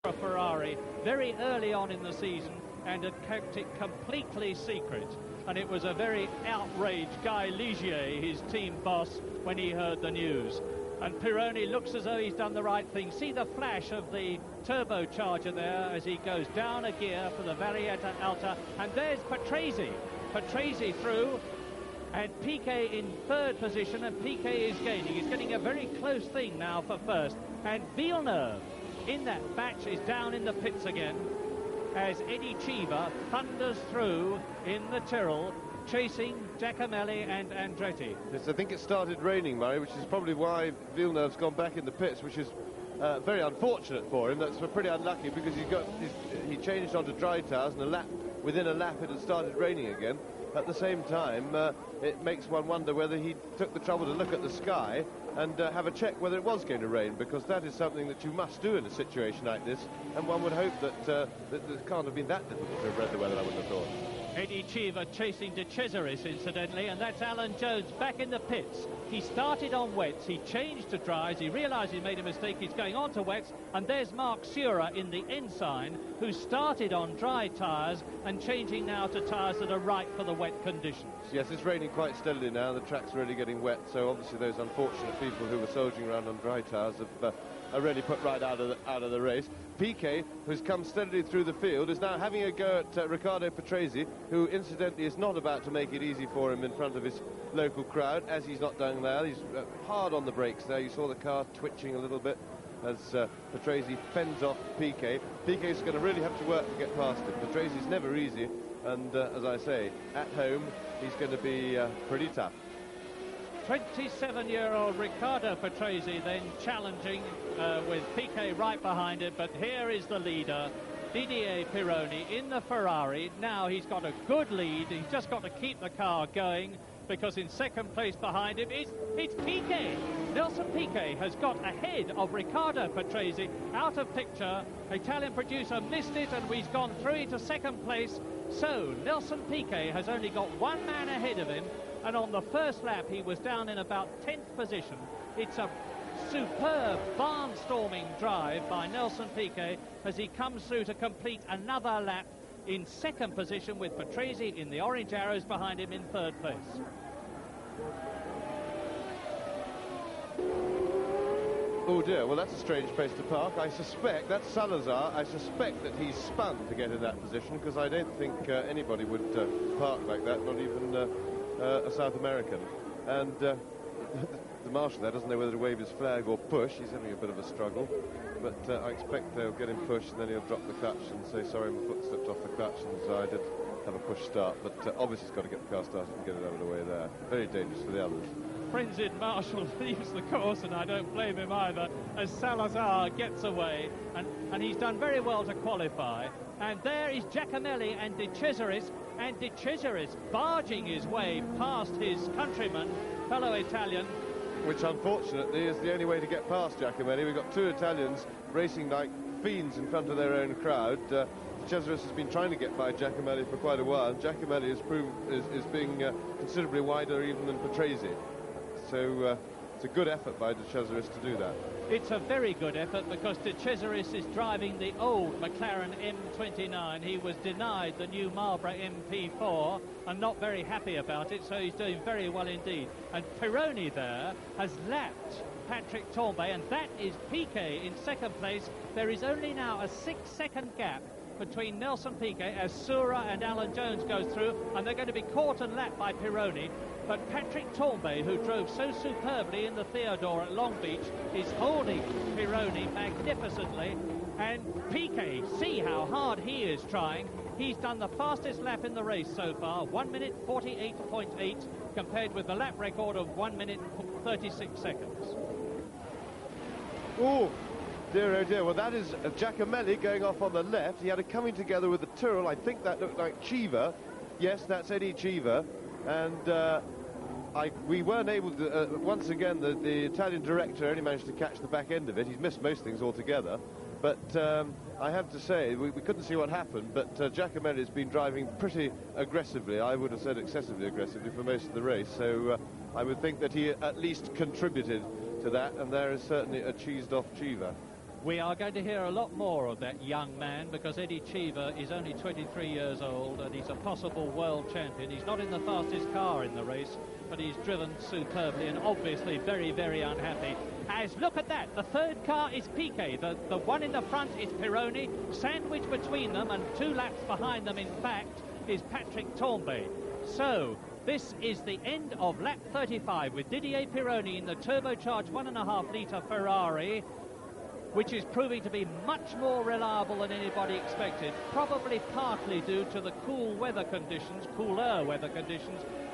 a Ferrari very early on in the season and had kept it completely secret. And it was a very outraged Guy Ligier, his team boss, when he heard the news. And Pironi looks as though he's done the right thing. See the flash of the turbocharger there as he goes down a gear for the Varietta Alta. And there's Patrese. Patrese through. And Piquet in third position, and Piquet is gaining. He's getting a very close thing now for first. And Villeneuve in that batch is down in the pits again as Eddie Cheever thunders through in the Tyrrell, chasing Giacomelli and Andretti. Yes, I think it started raining, Murray, which is probably why Villeneuve's gone back in the pits, which is very unfortunate for him. That's pretty unlucky because he changed onto dry tyres, and within a lap it had started raining again. At the same time, it makes one wonder whether he took the trouble to look at the sky and have a check whether it was going to rain, because that is something that you must do in a situation like this, and one would hope that it can't have been that difficult to have read the weather, I would have thought. Eddie Cheever chasing De Cesaris, incidentally, and that's Alan Jones back in the pits. He started on wets, he changed to dries, he realised he made a mistake, he's going on to wets, and there's Mark Sura in the Ensign, who started on dry tyres and changing now to tyres that are right for the wet conditions. Yes, it's raining quite steadily now, the track's really getting wet, so obviously those unfortunate people who were soldiering around on dry tyres are really put right out of the race. Piquet, who's come steadily through the field, is now having a go at Riccardo Patrese, who incidentally is not about to make it easy for him in front of his local crowd, as he's not done there. He's hard on the brakes there. You saw the car twitching a little bit as Patrese fends off Piquet. Piquet's going to really have to work to get past him. Patrese is never easy, and as I say, at home he's going to be pretty tough. 27-year-old Riccardo Patrese then challenging with Piquet right behind it, but here is the leader, Didier Pironi, in the Ferrari. Now he's got a good lead, he's just got to keep the car going, because in second place behind him it's Piquet. Nelson Piquet has got ahead of Riccardo Patrese, out of picture. Italian producer missed it, and he's gone through into second place. So Nelson Piquet has only got one man ahead of him, and on the first lap he was down in about 10th position. It's a superb barnstorming drive by Nelson Piquet as he comes through to complete another lap in second position, with Patrese in the orange arrows behind him in third place. Oh dear, well that's a strange place to park. I suspect, that's Salazar, I suspect that he's spun to get in that position, because I don't think anybody would park like that, not even a South American. And the marshal there doesn't know whether to wave his flag or push. He's having a bit of a struggle, but I expect they'll get him pushed, and then he'll drop the clutch and say, sorry, my foot slipped off the clutch, and so I did have a push start, but obviously he's got to get the car started and get it out of the way there. Very dangerous for the others. Frenzied Marshall leaves the course, and I don't blame him either, as Salazar gets away, and he's done very well to qualify. And there is Giacomelli and De Cesaris, and De Cesaris barging his way past his countryman, fellow Italian. Which unfortunately is the only way to get past Giacomelli. We've got two Italians racing like fiends in front of their own crowd. De Cesaris has been trying to get by Giacomelli for quite a while. Giacomelli is being considerably wider even than Patrese. So it's a good effort by De Cesaris to do that. It's a very good effort, because De Cesaris is driving the old McLaren M29. He was denied the new Marlboro MP4 and not very happy about it, so he's doing very well indeed. And Pironi there has lapped Patrick Tambay, and that is Piquet in second place. There is only now a 6-second gap between Nelson Piquet as Sura and Alan Jones goes through, and they're going to be caught and lapped by Pironi. But Patrick Tambay, who drove so superbly in the Theodore at Long Beach, is holding Pironi magnificently. And Piquet, see how hard he is trying. He's done the fastest lap in the race so far, 1 minute 48.8, compared with the lap record of 1 minute 36 seconds. Oh dear, well that is Giacomelli going off on the left. He had a coming together with the Tyrrell. I think that looked like Cheever. Yes, that's Eddie Cheever. And we weren't able to, once again, the Italian director only managed to catch the back end of it. He's missed most things altogether. But I have to say, we couldn't see what happened, but Giacomelli has been driving pretty aggressively. I would have said excessively aggressively for most of the race. So I would think that he at least contributed to that, and there is certainly a cheesed-off Cheever. We are going to hear a lot more of that young man, because Eddie Cheever is only 23 years old and he's a possible world champion. He's not in the fastest car in the race, but he's driven superbly and obviously very, very unhappy. As look at that, the third car is Piquet, the one in the front is Pironi, sandwiched between them and 2 laps behind them in fact is Patrick Tambay. So this is the end of lap 35 with Didier Pironi in the turbocharged 1.5 litre Ferrari, which is proving to be much more reliable than anybody expected, probably partly due to the cooler weather conditions,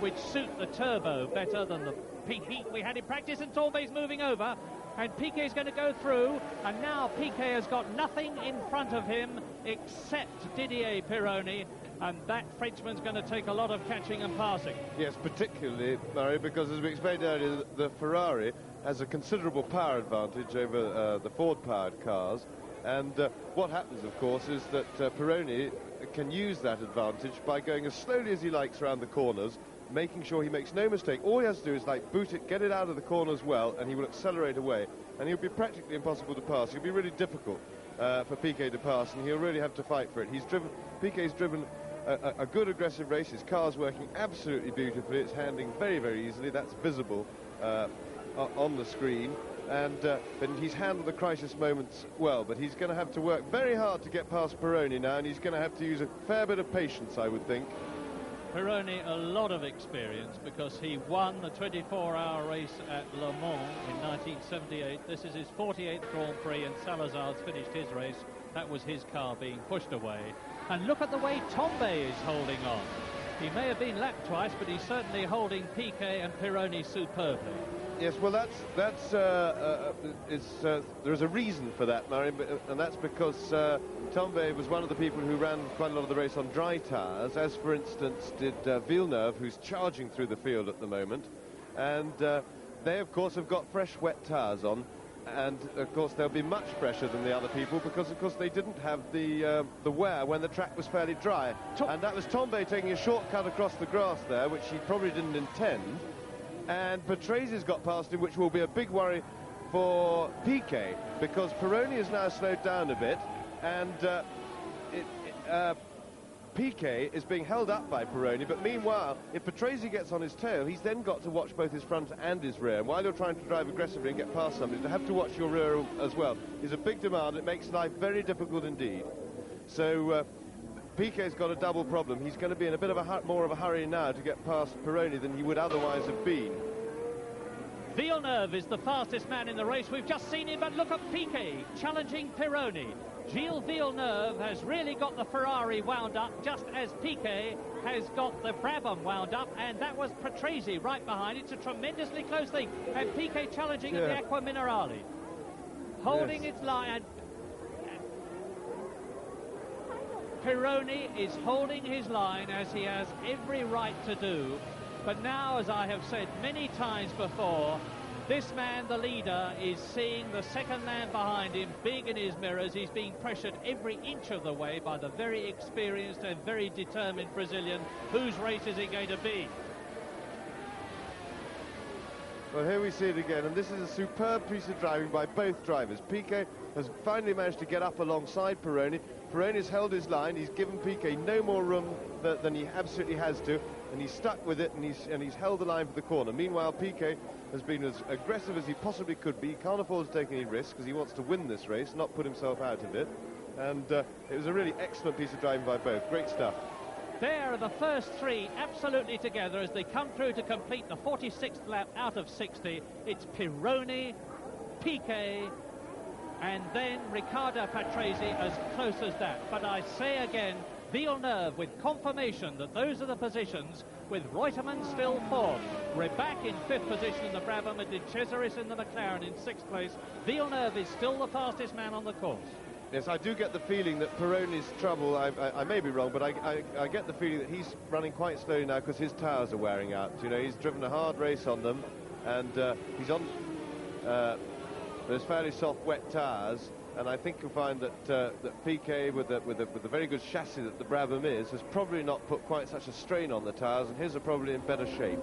which suit the turbo better than the heat we had in practice. And Tambay's moving over, and Piquet's going to go through, and now Piquet has got nothing in front of him except Didier Pironi, and that Frenchman's going to take a lot of catching and passing. Yes, particularly, Murray, because as we explained earlier, the Ferrari has a considerable power advantage over the Ford-powered cars, and what happens, of course, is that Pironi can use that advantage by going as slowly as he likes around the corners, making sure he makes no mistake. All he has to do is boot it, get it out of the corners well, and he will accelerate away, and he'll be practically impossible to pass. He'll be really difficult for Piquet to pass, and he'll really have to fight for it. Piquet's driven a good aggressive race. His car's working absolutely beautifully. It's handling very, very easily. That's visible on the screen, and he's handled the crisis moments well, but he's going to have to work very hard to get past Pironi now, and he's going to have to use a fair bit of patience, I would think. Pironi, a lot of experience, because he won the 24-hour race at Le Mans in 1978. This is his 48th Grand Prix, and Salazar's finished his race. That was his car being pushed away. And look at the way Tambay is holding on. He may have been lapped twice, but he's certainly holding Piquet and Pironi superbly. Yes, well, there's a reason for that, Murray, and that's because Tambay was one of the people who ran quite a lot of the race on dry tyres, as, for instance, did Villeneuve, who's charging through the field at the moment. And they, of course, have got fresh, wet tyres on, and, of course, they'll be much fresher than the other people because, of course, they didn't have the wear when the track was fairly dry. And that was Tambay taking a shortcut across the grass there, which he probably didn't intend. And Patrese got past him, which will be a big worry for Piquet, because Pironi has now slowed down a bit, and Piquet is being held up by Pironi, but meanwhile, if Patrese gets on his tail, he's then got to watch both his front and his rear. And while you're trying to drive aggressively and get past somebody, to have to watch your rear as well is a big demand. It makes life very difficult indeed. So Piquet's got a double problem. He's going to be in a bit of more of a hurry now to get past Pironi than he would otherwise have been. Villeneuve is the fastest man in the race. We've just seen him, but look at Piquet challenging Pironi. Gilles Villeneuve has really got the Ferrari wound up, just as Piquet has got the Brabham wound up, and that was Patrese right behind. It's a tremendously close thing, and Piquet challenging at the Acqua Minerale, holding its line. Pironi is holding his line, as he has every right to do. But now, as I have said many times before, this man, the leader, is seeing the second man behind him big in his mirrors. He's being pressured every inch of the way by the very experienced and very determined Brazilian. Whose race is it going to be? Well, here we see it again, and this is a superb piece of driving by both drivers. Piquet has finally managed to get up alongside Pironi. Pironi's held his line. He's given Piquet no more room than he absolutely has to, and he's stuck with it, and he's held the line for the corner. Meanwhile, Piquet has been as aggressive as he possibly could be. He can't afford to take any risks because he wants to win this race, not put himself out of it. And it was a really excellent piece of driving by both. Great stuff. There are the first three absolutely together as they come through to complete the 46th lap out of 60. It's Pironi, Piquet, and then Riccardo Patrese as close as that. But I say again, Villeneuve with confirmation that those are the positions, with Reutemann still fourth. We're back in fifth position in the Brabham, and De Cesaris in the McLaren in sixth place. Villeneuve is still the fastest man on the course. Yes, I do get the feeling that Pironi's trouble, I may be wrong, but I get the feeling that he's running quite slowly now because his tyres are wearing out. You know, he's driven a hard race on them, and he's on those fairly soft, wet tyres, and I think you'll find that Piquet, with the very good chassis that the Brabham is, has probably not put quite such a strain on the tyres, and his are probably in better shape.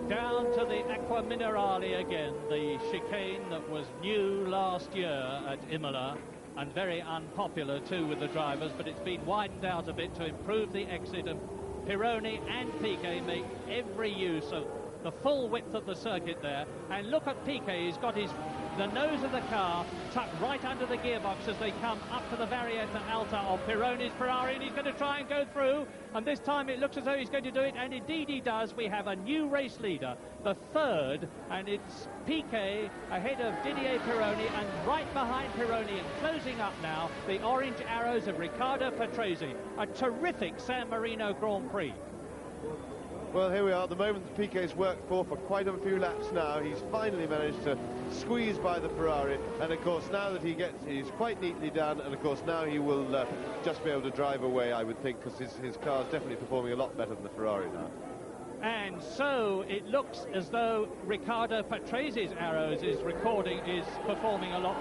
Down to the Acqua Minerale again, the chicane that was new last year at Imola. and very unpopular too with the drivers, but it's been widened out a bit to improve the exit, and Pironi and Piquet make every use of the full width of the circuit there. And look at Piquet, he's got the nose of the car tucked right under the gearbox as they come up to the Varietta Alta of Pironi's Ferrari, and he's going to try and go through, and this time it looks as though he's going to do it, and indeed he does. We have a new race leader, the third, and it's Piquet ahead of Didier Pironi, and right behind Pironi and closing up now, the orange arrows of Riccardo Patrese. A terrific San Marino Grand Prix. Well, here we are, the moment that Piquet's worked for quite a few laps now. He's finally managed to squeeze by the Ferrari, and of course now that he's quite neatly done, and of course now he will just be able to drive away, I would think, because his car's definitely performing a lot better than the Ferrari now. And so it looks as though Riccardo Patrese's arrows is performing a lot